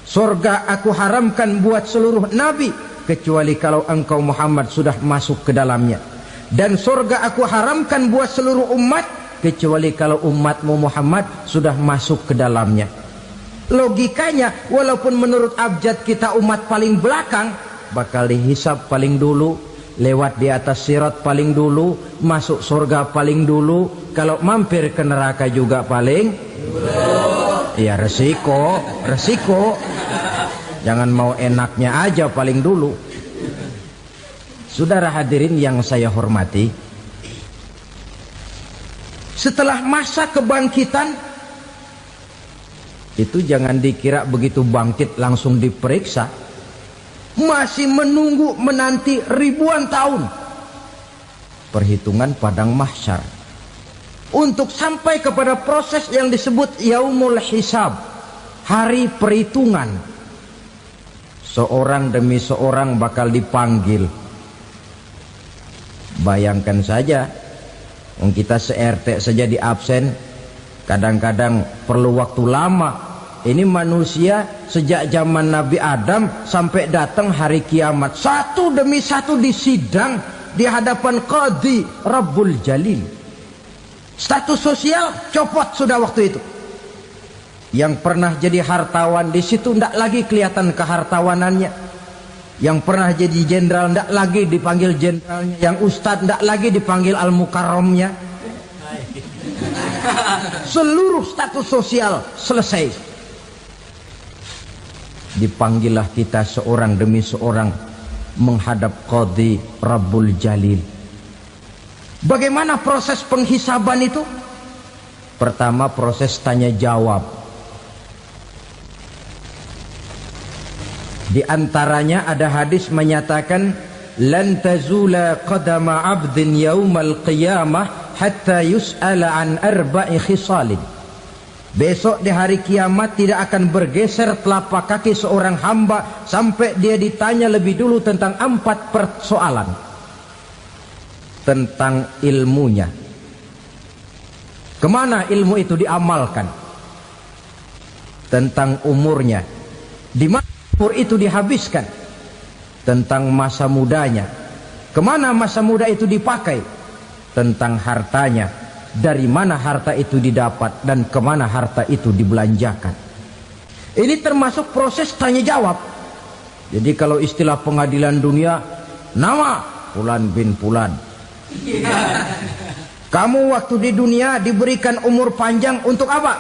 Surga aku haramkan buat seluruh nabi kecuali kalau engkau Muhammad sudah masuk ke dalamnya, dan surga aku haramkan buat seluruh umat kecuali kalau umatmu Muhammad sudah masuk ke dalamnya. Logikanya, walaupun menurut abjad kita umat paling belakang, bakal dihisap paling dulu, lewat di atas sirat paling dulu, masuk surga paling dulu, kalau mampir ke neraka juga paling dulu. Ya resiko. Jangan mau enaknya aja paling dulu. Saudara hadirin yang saya hormati, setelah masa kebangkitan itu jangan dikira begitu bangkit langsung diperiksa. Masih menunggu menanti ribuan tahun perhitungan padang mahsyar untuk sampai kepada proses yang disebut yaumul hisab, hari perhitungan. Seorang demi seorang bakal dipanggil. Bayangkan saja, kita se-RT saja di absen, kadang-kadang perlu waktu lama. Ini manusia sejak zaman Nabi Adam sampai datang hari kiamat, satu demi satu disidang di hadapan Qadhi Rabbul Jalil. Status sosial copot sudah waktu itu. Yang pernah jadi hartawan di situ tidak lagi kelihatan kehartawanannya. Yang pernah jadi jenderal tidak lagi dipanggil jenderalnya. Yang ustadz tidak lagi dipanggil al-mukarramnya. Seluruh status sosial selesai. Dipanggillah kita seorang demi seorang menghadap Qadhi Rabbul Jalil. Bagaimana proses penghisaban itu? Pertama, proses tanya jawab. Di antaranya ada hadis menyatakan, lan tazula qadama 'abdin yaumal qiyamah hatta yus'ala an arba'i khisalin. Besok di hari kiamat tidak akan bergeser telapak kaki seorang hamba sampai dia ditanya lebih dulu tentang 4 persoalan. Tentang ilmunya, kemana ilmu itu diamalkan. Tentang umurnya, di mana umur itu dihabiskan. Tentang masa mudanya, kemana masa muda itu dipakai. tentang hartanya, dari mana harta itu didapat dan kemana harta itu dibelanjakan. Ini termasuk proses tanya jawab. Jadi kalau istilah pengadilan dunia, nama Fulan bin Fulan. Kamu waktu di dunia diberikan umur panjang untuk apa?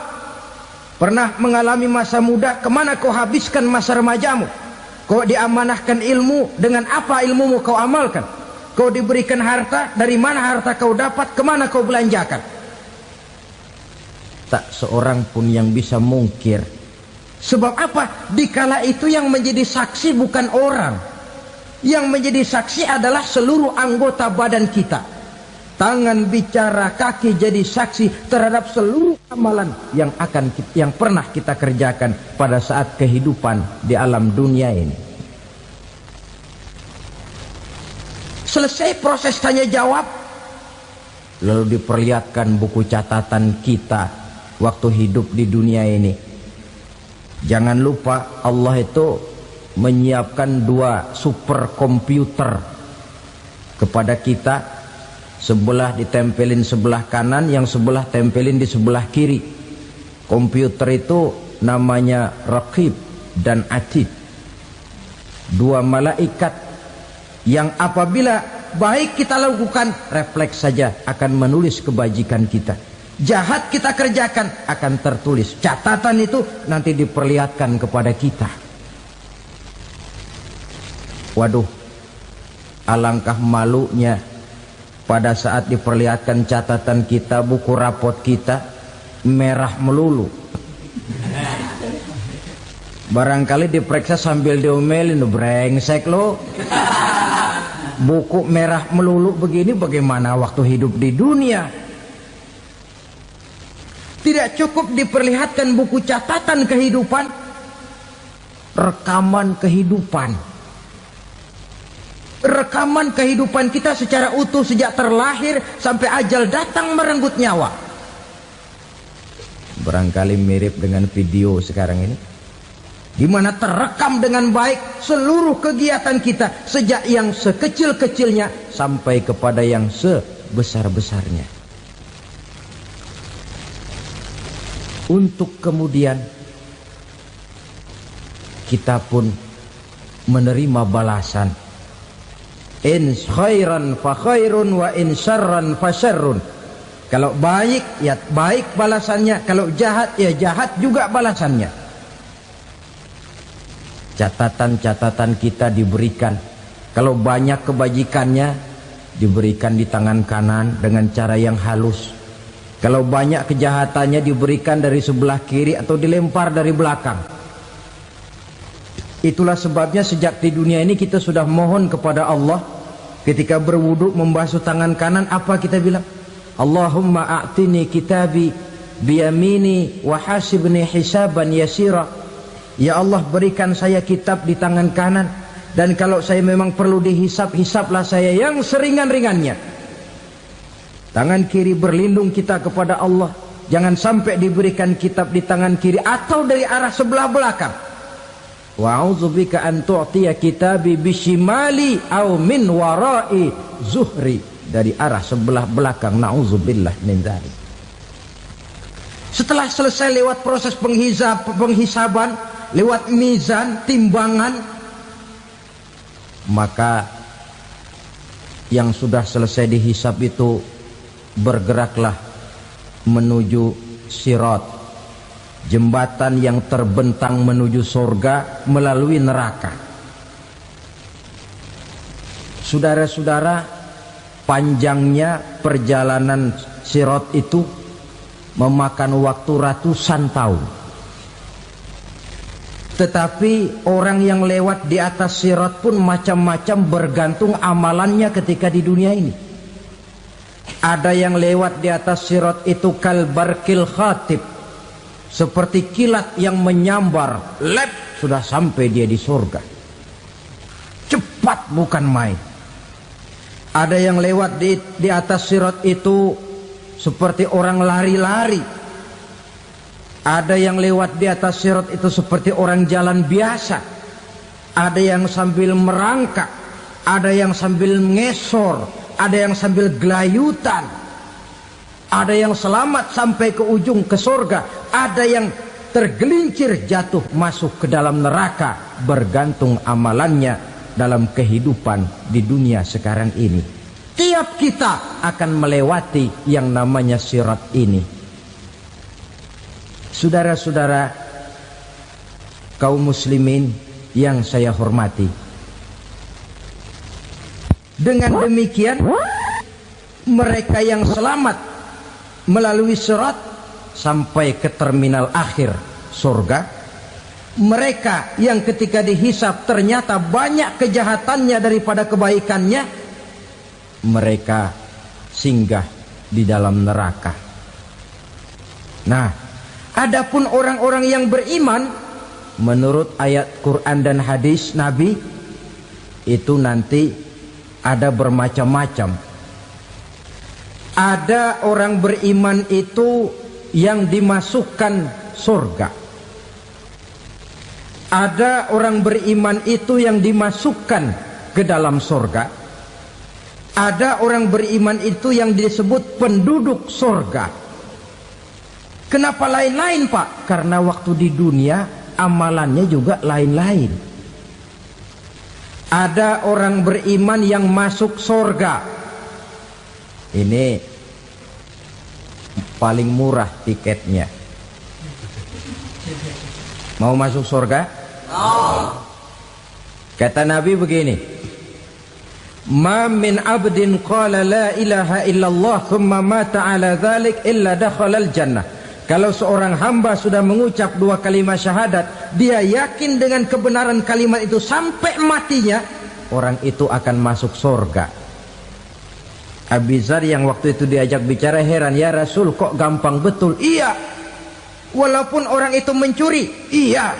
Pernah mengalami masa muda, kemana kau habiskan masa remajamu? Kau diamanahkan ilmu, dengan apa ilmumu kau amalkan? Kau diberikan harta, dari mana harta kau dapat, kemana kau belanjakan? Tak seorang pun yang bisa mungkir. Sebab apa? Dikala itu yang menjadi saksi bukan orang. Yang menjadi saksi adalah seluruh anggota badan kita. Tangan bicara, kaki jadi saksi terhadap seluruh amalan yang pernah kita kerjakan pada saat kehidupan di alam dunia ini. Selesai proses tanya jawab, lalu diperlihatkan buku catatan kita waktu hidup di dunia ini. Jangan lupa Allah itu menyiapkan 2 superkomputer kepada kita. Sebelah ditempelin sebelah kanan, yang sebelah tempelin di sebelah kiri. Komputer itu namanya Raqib dan Atid. 2 malaikat yang apabila baik kita lakukan, refleks saja akan menulis kebajikan kita. Jahat kita kerjakan, akan tertulis. Catatan itu nanti diperlihatkan kepada kita. Waduh, alangkah malunya pada saat diperlihatkan catatan kita, buku rapot kita merah melulu. Barangkali diperiksa sambil diomelin, brengsek lo. Buku merah melulu begini, bagaimana waktu hidup di dunia? Tidak cukup diperlihatkan buku catatan kehidupan, rekaman kehidupan. Rekaman kehidupan kita secara utuh sejak terlahir sampai ajal datang merenggut nyawa. Barangkali mirip dengan video sekarang ini, di mana terekam dengan baik seluruh kegiatan kita sejak yang sekecil-kecilnya sampai kepada yang sebesar-besarnya. Untuk kemudian kita pun menerima balasan. In khairan fa khairun wa in syarran fa syarrun. Kalau baik ya baik balasannya, kalau jahat ya jahat juga balasannya. Catatan-catatan kita diberikan. Kalau banyak kebajikannya diberikan di tangan kanan dengan cara yang halus. Kalau banyak kejahatannya diberikan dari sebelah kiri atau dilempar dari belakang. Itulah sebabnya sejak di dunia ini kita sudah mohon kepada Allah. Ketika berwudu membasuh tangan kanan, apa kita bilang? Allahumma a'tini kitabi biyamini wa hasibni hisaban yasira. Ya Allah, berikan saya kitab di tangan kanan, dan kalau saya memang perlu dihisap, hisaplah saya yang seringan-ringannya. Tangan kiri berlindung kita kepada Allah. Jangan sampai diberikan kitab di tangan kiri atau dari arah sebelah belakang. Wa a'udzubika an tu'tiya kitabi bishimali aw min wara'i zuhri, dari arah sebelah belakang. Na'udzubillah min dzalik. Setelah selesai lewat proses penghisaban, lewat mizan, timbangan, maka yang sudah selesai dihisab itu bergeraklah menuju sirat, jembatan yang terbentang menuju surga melalui neraka. Saudara-saudara, panjangnya perjalanan sirat itu memakan waktu ratusan tahun. Tetapi orang yang lewat di atas sirat pun macam-macam, bergantung amalannya ketika di dunia ini. Ada yang lewat di atas sirat itu kalbarkil khatib, seperti kilat yang menyambar, lep, sudah sampai dia di surga. Cepat bukan main. Ada yang lewat di atas sirat itu seperti orang lari-lari. Ada yang lewat di atas sirat itu seperti orang jalan biasa. Ada yang sambil merangkak, ada yang sambil ngesor, ada yang sambil gelayutan, ada yang selamat sampai ke ujung ke surga, ada yang tergelincir jatuh masuk ke dalam neraka, bergantung amalannya dalam kehidupan di dunia sekarang ini. Tiap kita akan melewati yang namanya sirat ini. Saudara-saudara kaum muslimin yang saya hormati, dengan demikian mereka yang selamat melalui sirat sampai ke terminal akhir surga, mereka yang ketika dihisab ternyata banyak kejahatannya daripada kebaikannya, mereka singgah di dalam neraka. Nah, adapun orang-orang yang beriman menurut ayat Quran dan hadis Nabi itu nanti ada bermacam-macam. Ada orang beriman itu yang dimasukkan surga. Ada orang beriman itu yang dimasukkan ke dalam surga. Ada orang beriman itu yang disebut penduduk surga. Kenapa lain-lain, Pak? Karena waktu di dunia amalannya juga lain-lain. Ada orang beriman yang masuk surga. Ini paling murah tiketnya. Mau masuk surga? Kata Nabi begini, ma min abdin qala la ilaha illallah thumma mata ala dhalik illa dakhalal jannah. Kalau seorang hamba sudah mengucap dua kalimat syahadat, dia yakin dengan kebenaran kalimat itu sampai matinya, orang itu akan masuk surga. Abi Dzar yang waktu itu diajak bicara heran, ya Rasul kok gampang betul? Iya, walaupun orang itu mencuri, iya.